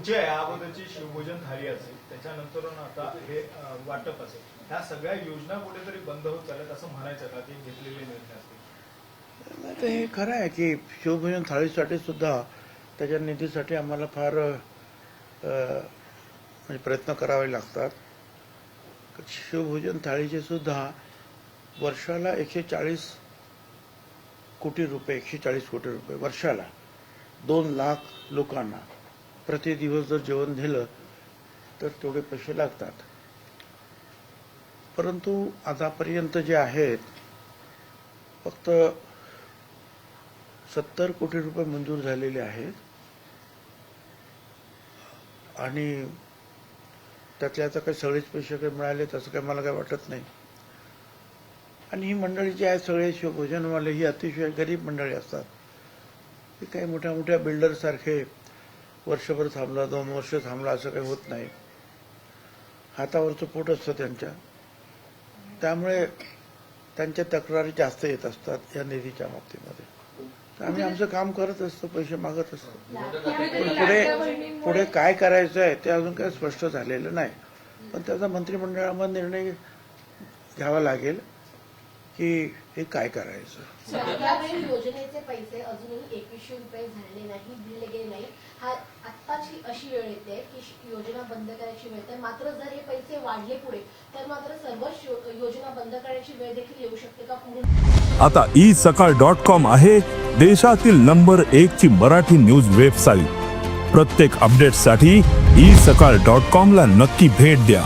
तुमची अगोदरची शिवभोजन थाळी असेल, त्याच्यानंतर आता हे वाटप असेल, ह्या सगळ्या योजना कुठेतरी बंद होत चालत असं म्हणायचं का की घेतलेले निर्णय असतील? तर हे खरं आहे की शिवभोजन थाळीसाठी सुद्धा त्याच्या निधीसाठी आम्हाला फार म्हणजे प्रयत्न करावे लागतात. शिवभोजन थाळीचे सुद्धा वर्षाला 140 कोटी रुपये 140 कोटी रुपये वर्षाला 2 लाख लोकांना प्रति दिवस जर जेवण दिलं तर तेवढे पैसे लागतात. परंतु आतापर्यंत जे आहेत फक्त 70 कोटी रुपये मंजूर झालेले आहेत आणि त्यातल्या आता काही सगळेच पैसे काही मिळाले तसं काही मला काही वाटत नाही. आणि ही मंडळी जी आहे सगळे शिवभोजनवाले ही अतिशय गरीब मंडळी असतात. ही काही मोठ्या मोठ्या बिल्डरसारखे वर्षभर थांबला 2 वर्ष थांबला असं काही होत नाही. हातावरचं पोट असतं त्यांच्या, त्यामुळे त्यांच्या तक्रारी जास्त येत असतात या निधीच्या बाबतीमध्ये. तर आम्ही आमचं काम करत असतो, पैसे मागत असतो. पण पुढे काय करायचं आहे ते अजून काही स्पष्ट झालेलं नाही. पण त्याचा मंत्रिमंडळामध्ये निर्णय घ्यावा लागेल की हे काय करायचं. यावेळी योजनेचे पैसे अजूनही 2100 रुपये झालेले नाही, दिले गेले नाही. हा आत्ताची अशी वेळ येते की योजना बंद करायची वेळ, तर मात्र जर हे पैसे वाढले पुढे तर मात्र सर्वच योजना बंद करायची वेळ देखील येऊ शकते का पूर्ण? आता isakal.com आहे देशातील नंबर 1 ची मराठी न्यूज वेबसाईट. प्रत्येक अपडेटसाठी isakal.com ला नक्की भेट द्या.